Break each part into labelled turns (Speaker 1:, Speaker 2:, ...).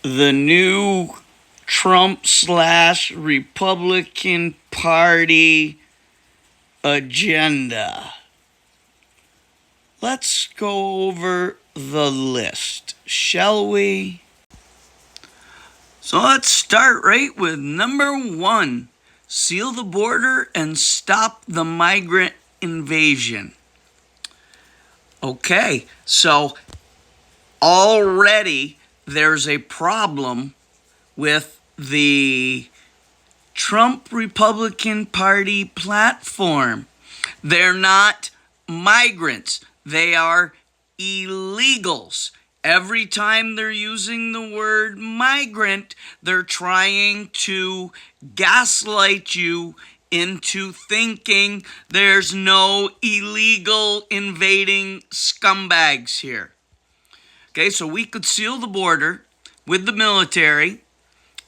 Speaker 1: the new Trump/Republican Party agenda. Let's go over the list, shall we? So let's start right with number 1. Seal the border and stop the migrant invasion. Okay, so already there's a problem with the Trump Republican Party platform. They're not migrants. They are illegals. Every time they're using the word migrant, they're trying to gaslight you into thinking there's no illegal invading scumbags here. Okay, so we could seal the border with the military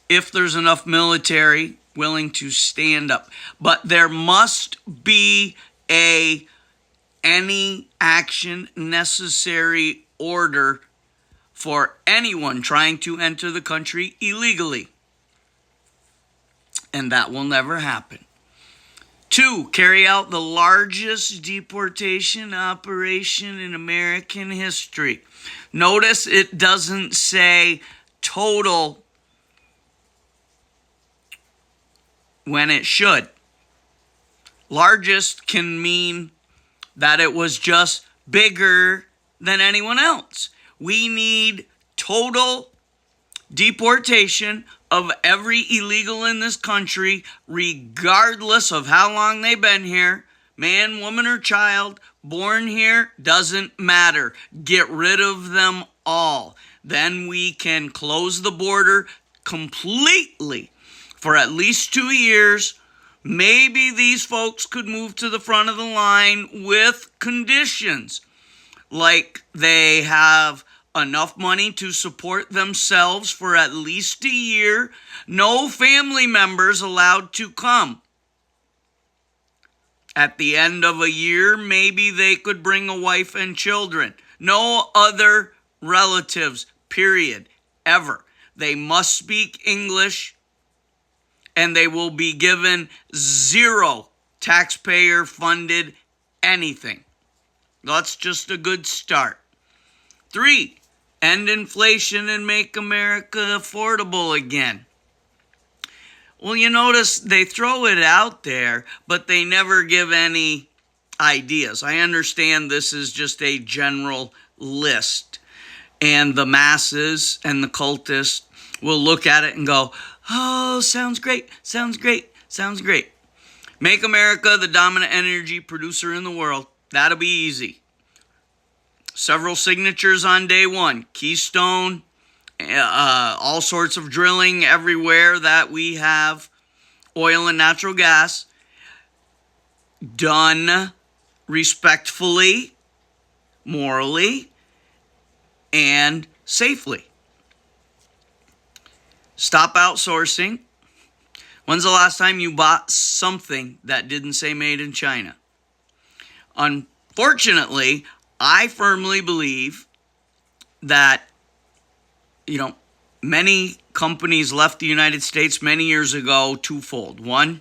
Speaker 1: if there's enough military willing to stand up. But there must be any action necessary order for anyone trying to enter the country illegally. And that will never happen. 2, carry out the largest deportation operation in American history. Notice it doesn't say total when it should. Largest can mean that it was just bigger than anyone else. We need total deportation of every illegal in this country, regardless of how long they've been here. Man, woman, or child, born here, doesn't matter. Get rid of them all. Then we can close the border completely for at least 2 years. Maybe these folks could move to the front of the line with conditions, like they have enough money to support themselves for at least a year. No family members allowed to come. At the end of a year, maybe they could bring a wife and children. No other relatives, period, ever. They must speak English, and they will be given 0 taxpayer-funded anything. That's just a good start. 3, end inflation and make America affordable again. Well, you notice they throw it out there, but they never give any ideas. I understand this is just a general list, and the masses and the cultists will look at it and go, oh, sounds great, sounds great, sounds great. Make America the dominant energy producer in the world. That'll be easy. Several signatures on day 1. Keystone, all sorts of drilling everywhere that we have oil and natural gas. Done respectfully, morally, and safely. Stop outsourcing. When's the last time you bought something that didn't say made in China? Unfortunately, I firmly believe that, many companies left the United States many years ago twofold. 1,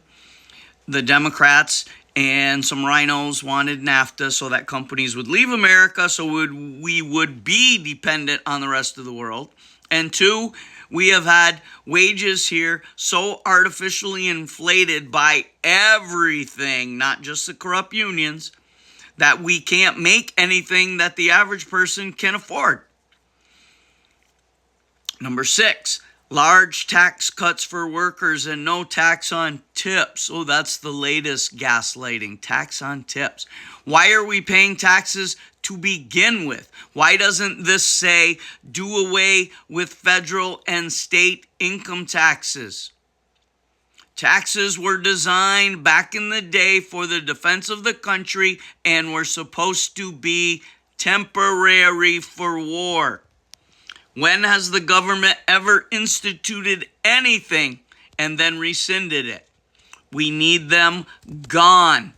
Speaker 1: the Democrats and some rhinos wanted NAFTA so that companies would leave America so we would be dependent on the rest of the world. And 2, we have had wages here so artificially inflated by everything, not just the corrupt unions, that we can't make anything that the average person can afford. Number 6, large tax cuts for workers and no tax on tips. Oh, that's the latest gaslighting, tax on tips. Why are we paying taxes to begin with? Why doesn't this say do away with federal and state income taxes? Taxes were designed back in the day for the defense of the country and were supposed to be temporary for war. When has the government ever instituted anything and then rescinded it? We need them gone.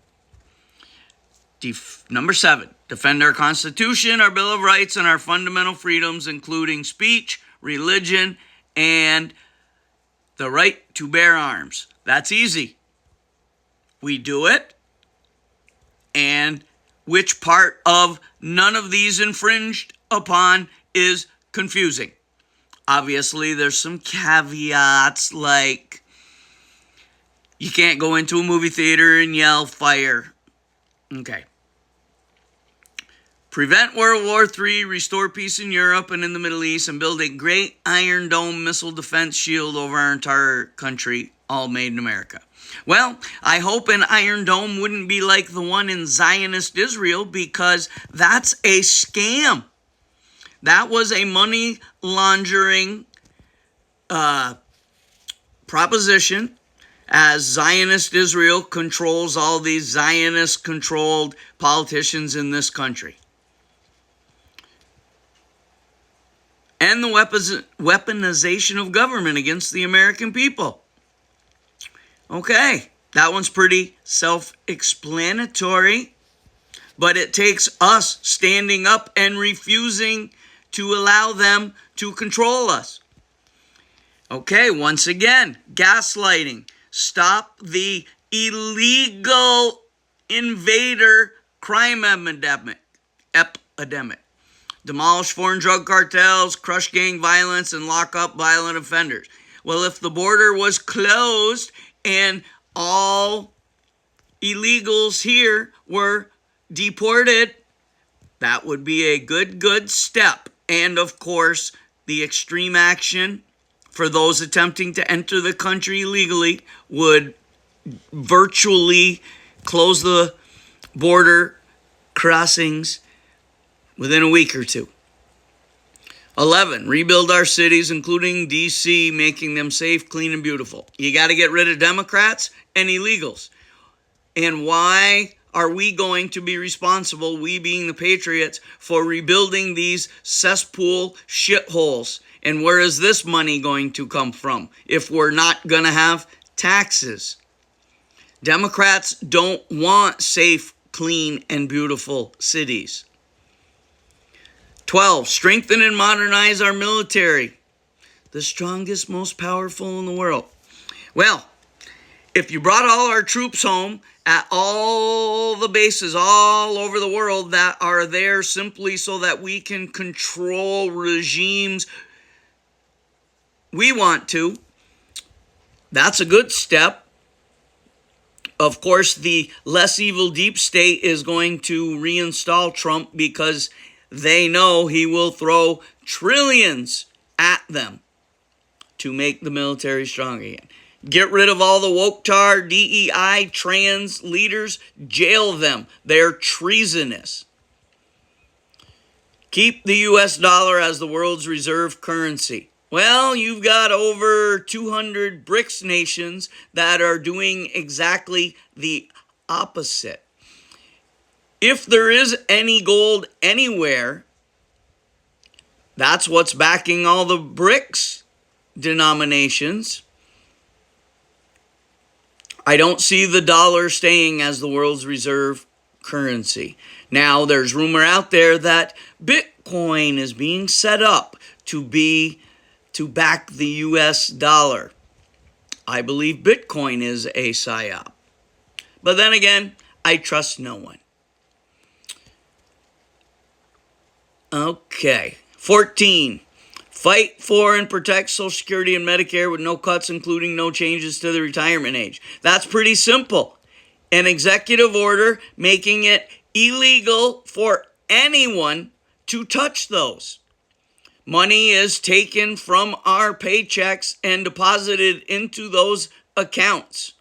Speaker 1: Number 7, defend our Constitution, our Bill of Rights, and our fundamental freedoms, including speech, religion, and the right to bear arms. That's easy. We do it. And which part of none of these infringed upon is confusing. Obviously, there's some caveats like you can't go into a movie theater and yell fire. Okay. Prevent World War III, restore peace in Europe and in the Middle East, and build a great Iron Dome missile defense shield over our entire country, all made in America. Well, I hope an Iron Dome wouldn't be like the one in Zionist Israel, because that's a scam. That was a money laundering proposition, as Zionist Israel controls all these Zionist-controlled politicians in this country. And the weaponization of government against the American people. Okay, that one's pretty self-explanatory, but it takes us standing up and refusing to allow them to control us. Okay, once again, gaslighting. Stop the illegal invader crime epidemic. Demolish foreign drug cartels, crush gang violence, and lock up violent offenders. Well, if the border was closed and all illegals here were deported, that would be a good step. And of course, the extreme action for those attempting to enter the country illegally would virtually close the border crossings within a week or two. 11, rebuild our cities, including D.C., making them safe, clean, and beautiful. You got to get rid of Democrats and illegals. And why are we going to be responsible, we being the patriots, for rebuilding these cesspool shitholes? And where is this money going to come from if we're not going to have taxes? Democrats don't want safe, clean, and beautiful cities. 12, strengthen and modernize our military. The strongest, most powerful in the world. Well, if you brought all our troops home at all the bases all over the world that are there simply so that we can control regimes we want to, that's a good step. Of course, the less evil deep state is going to reinstall Trump because they know he will throw trillions at them to make the military strong again. Get rid of all the woke tar, DEI, trans leaders. Jail them. They're treasonous. Keep the U.S. dollar as the world's reserve currency. Well, you've got over 200 BRICS nations that are doing exactly the opposite. If there is any gold anywhere, that's what's backing all the BRICS denominations. I don't see the dollar staying as the world's reserve currency. Now, there's rumor out there that Bitcoin is being set up to back the U.S. dollar. I believe Bitcoin is a psyop. But then again, I trust no one. Okay. 14. Fight for and protect Social Security and Medicare with no cuts, including no changes to the retirement age. That's pretty simple. An executive order making it illegal for anyone to touch those. Money is taken from our paychecks and deposited into those accounts.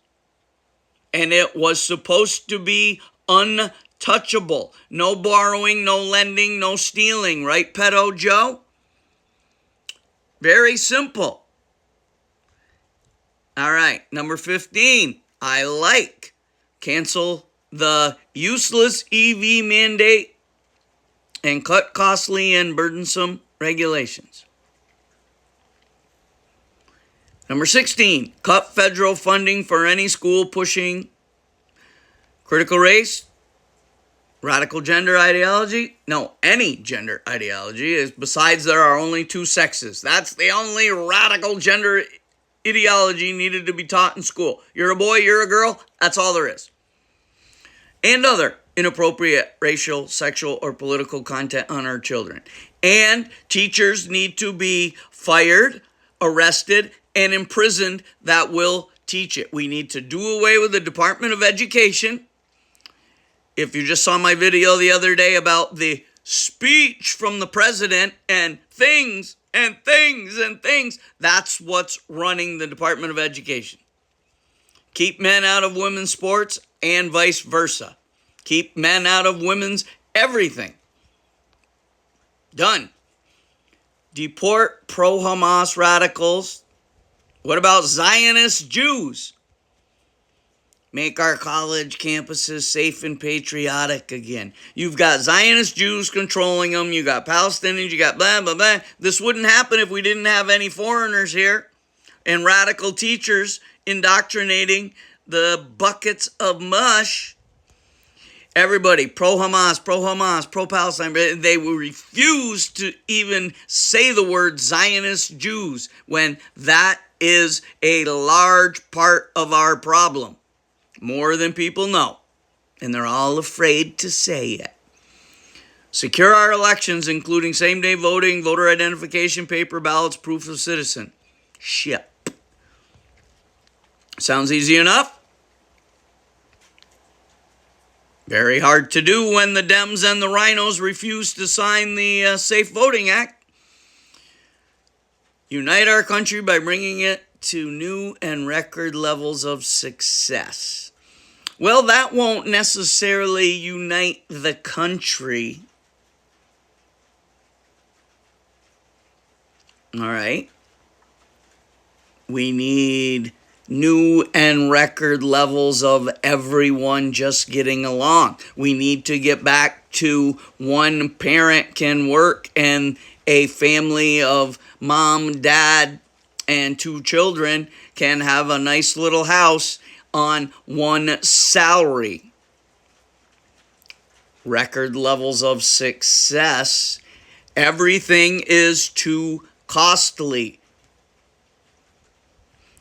Speaker 1: And it was supposed to be untouchable. No borrowing, no lending, no stealing. Right, Pedo Joe? Very simple. All right, number 15. I like. Cancel the useless EV mandate and cut costly and burdensome regulations. Number 16, cut federal funding for any school pushing critical race Radical gender ideology? No, any gender ideology is, besides there are only two sexes. That's the only radical gender ideology needed to be taught in school. You're a boy, you're a girl, that's all there is. And other inappropriate racial, sexual, or political content on our children. And teachers need to be fired, arrested, and imprisoned that will teach it. We need to do away with the Department of Education. If you just saw my video the other day about the speech from the president and things and things and things, that's what's running the Department of Education. Keep men out of women's sports and vice versa. Keep men out of women's everything. Done. Deport pro-Hamas radicals. What about Zionist Jews? Make our college campuses safe and patriotic again. You've got Zionist Jews controlling them. You got Palestinians. You got blah, blah, blah. This wouldn't happen if we didn't have any foreigners here and radical teachers indoctrinating the buckets of mush. Everybody, pro-Hamas, pro-Hamas, pro-Palestine, they will refuse to even say the word Zionist Jews when that is a large part of our problem. More than people know. And they're all afraid to say it. Secure our elections, including same-day voting, voter identification, paper ballots, proof of citizenship. Sounds easy enough? Very hard to do when the Dems and the Rhinos refuse to sign the Safe Voting Act. Unite our country by bringing it to new and record levels of success. Well, that won't necessarily unite the country. All right. We need new and record levels of everyone just getting along. We need to get back to one parent can work and a family of mom, dad, and two children can have a nice little house on one salary. Record levels of success. Everything is too costly.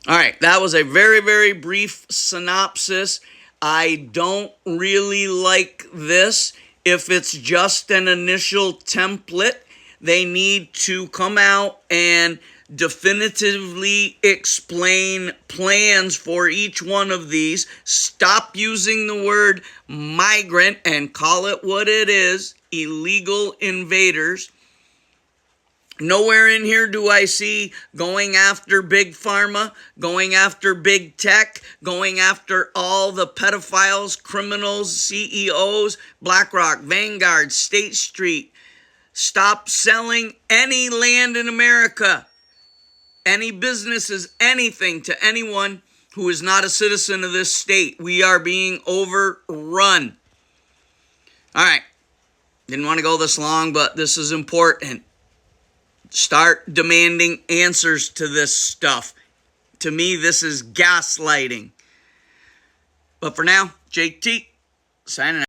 Speaker 1: All right, that was a very, very brief synopsis. I don't really like this. If it's just an initial template, they need to come out and definitively explain plans for each one of these. Stop using the word migrant and call it what it is, illegal invaders. Nowhere in here do I see going after big pharma, going after big tech, going after all the pedophiles, criminals, CEOs, BlackRock, Vanguard, State Street. Stop selling any land in America, any businesses, anything to anyone who is not a citizen of this state. We are being overrun. All right. Didn't want to go this long, but this is important. Start demanding answers to this stuff. To me, this is gaslighting. But for now, JT, signing out.